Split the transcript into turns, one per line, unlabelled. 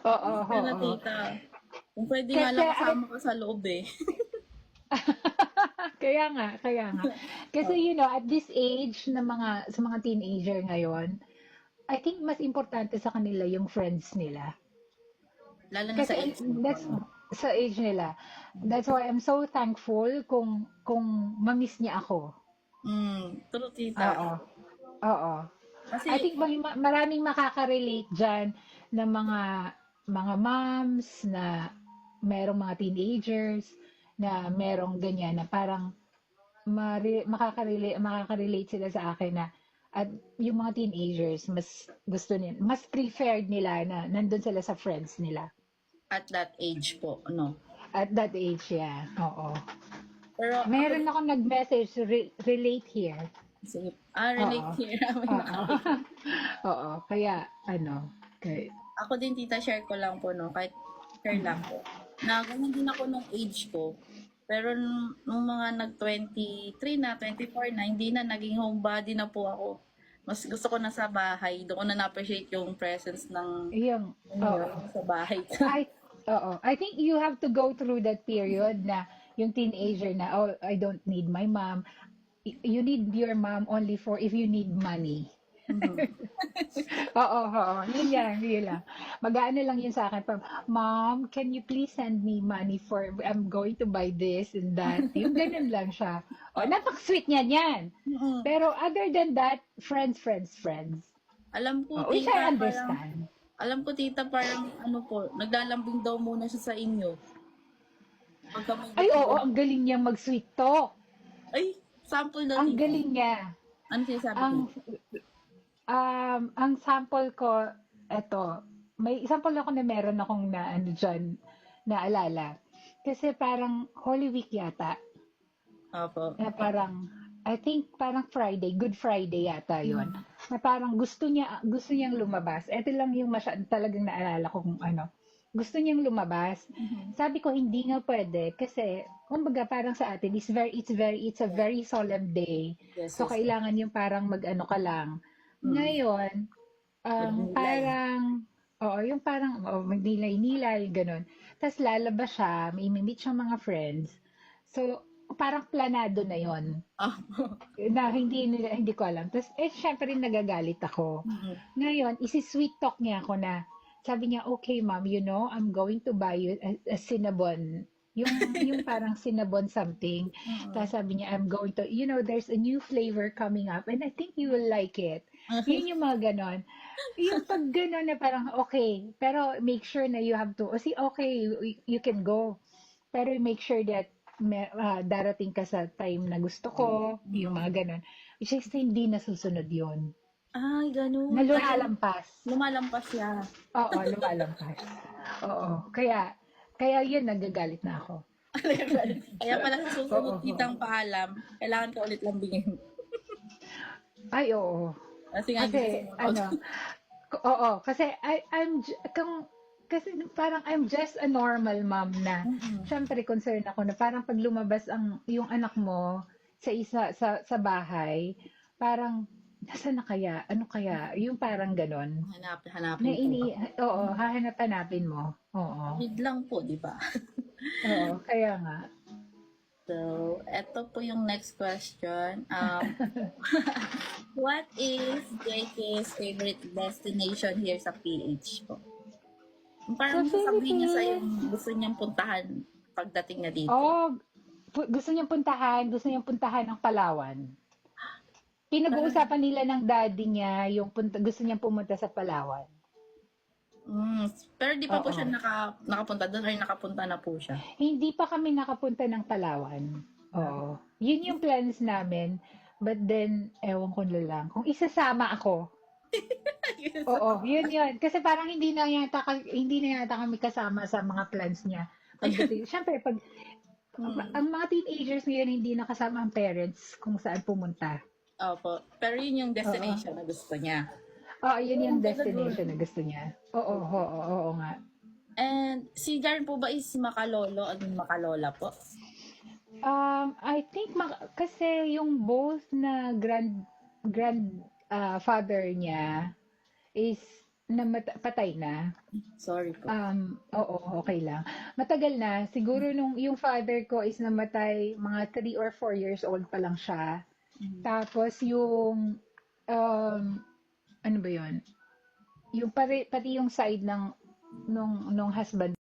Oo,
Miss ka na,
oo.
tita. Kung pwede nga
Kasi
lang kasama ka sa loob eh.
kaya nga. Kasi
Oo.
at this age na sa mga teenager ngayon, I think mas importante sa kanila yung friends nila.
Lalo na
Kasi
sa age mo.
that's sa age nila. That's why I'm so thankful kung mamiss niya ako.
True, tita.
Oo. Oo. I
Kasi,
think maraming makaka-relate diyan ng mga moms na merong mga teenagers na merong ganyan na parang makaka-relate sila sa akin na at yung mga teenagers mas preferred nila na nandun sila sa friends nila
at that age po, no?
at that age, yeah. Oo.
Pero ako,
Meron akong nag-message relate here.
sige, relate
Oo.
here namin
Oo.
nakakita.
Oo. Kaya kay
Ako din, tita, share ko lang po, no? Kahit share lang po. Na ganyan din ako nung age ko. Pero nung mga nag-23 na, 24 na, hindi na, naging homebody na po ako. Mas gusto ko na sa bahay. Doon ko na na-appreciate yung presence ng
yung
inyo
oo.
sa bahay.
I Oo. I think you have to go through that period na yung teenager na, oh, I don't need my mom. You need your mom only for if you need money.
Mhm.
Oo, oo. Yun lang. Mag-aano lang yun sa akin. Mom, can you please send me money for, I'm going to buy this and that. Yung ganun lang siya. O,
Oo.
napak-sweet niyan yan.
Mhm.
Pero other than that, friends, friends, friends.
Alam ko,
Oh, which
tita,
I
parang,
understand.
ano po, naglalambing daw muna siya sa inyo. Pagka may
Ay, oo,
gusto.
ang galing niya mag-sweet talk.
Ay, sample daw,
Ang
tita.
galing niya.
Ano sinasabi,
Ang
tita?
ang sample ko, eto, may sample ako na meron akong na ano dyan, naalala. Kasi parang Holy Week yata,
Opo.
na parang, I think parang Friday, Good Friday yata yon.
Mhm.
Na parang gusto niyang lumabas. Ito lang yung talagang naalala ko kung ano. Gusto niyang lumabas.
Mhm.
Sabi ko hindi nga pwede kasi kumbaga parang sa atin it's a very solemn day.
Yes,
So
yes, yes.
kailangan yung parang mag-ano ka lang.
Mm.
Ngayon,
Magnilay.
parang oo, yung parang magnilay-nilay, gano'n. Tapos lalabas siya, may meet siyang mga friends. So, parang planado na yon
Opo.
na hindi ko alam. Tapos, syempre nagagalit ako.
Mm.
Ngayon, isi-sweet talk niya ako na, sabi niya, okay ma'am, I'm going to buy you a cinnamon. Yung parang cinnamon something.
Mm.
Tapos sabi niya, I'm going to, there's a new flavor coming up and I think you will like it. Yun yung mga ganon. Yung pag ganon na parang, okay, pero make sure na you have to, okay, you can go. Pero make sure that darating ka sa time na gusto ko, yung
Mm.
mga ganon. Which is hindi nasusunod yun.
Ay,
Na
ganun. Ay,
lumalampas.
lumalampas siya.
Oo, lumalampas. Oo. Kaya yun, nagagalit na ako.
Kaya pala sa
Oo,
susunod
oo.
kitang paalam, kailangan ka ulit lambingin.
Ay, oo.
Kasi nga hindi ka
Kasi,
sumunod.
oo, kasi kasi parang I'm just a normal mom na,
Mm.
syempre concerned ako na parang pag lumabas yung anak mo sa bahay, parang, nasaan na kaya? Ano kaya? Yung parang ganon. Na
Hanapin po.
oo, hahanap-hanapin mo. Oo.
Need lang po, di ba?
Oo, kaya nga.
So, eto po yung next question. What is JK's favorite destination here sa PH po? Yung
Sa
parang sasabihin niya sa
Philippines,
yung gusto niyang puntahan pagdating na dito.
oh, gusto niyang puntahan ang Palawan.
Talaga.
Pinag-uusapan nila ng daddy niya yung gusto niyang pumunta sa Palawan.
Mm, pero di pa po siya
Oo.
nakapunta doon or nakapunta na po siya.
Hindi pa kami nakapunta ng Palawan. Oo. Yun yung plans namin. But then, ewan ko na lang. Kung isasama ako, oo, yun yun. Kasi parang hindi na yata kami kasama sa mga plans niya. Pagdating, syempre,
Hmm.
ang mga teenagers ngayon hindi nakasama ang parents kung saan pumunta.
Opo. Pero yun yung
Oo.
destination na gusto niya.
Oo, yun
Oh,
yung
ang ganda dun.
destination na gusto niya. Oo, oo, oo, oo nga.
And si Jaren po ba is makalolo at makalola po?
I think kasi yung both na father niya is patay na.
Sorry po.
Oo, okay lang. Matagal na. Siguro nung yung father ko is namatay, mga 3 or 4 years old pa lang siya.
Mm.
Tapos um, ano ba yun? Yung pati yung side ng nung husband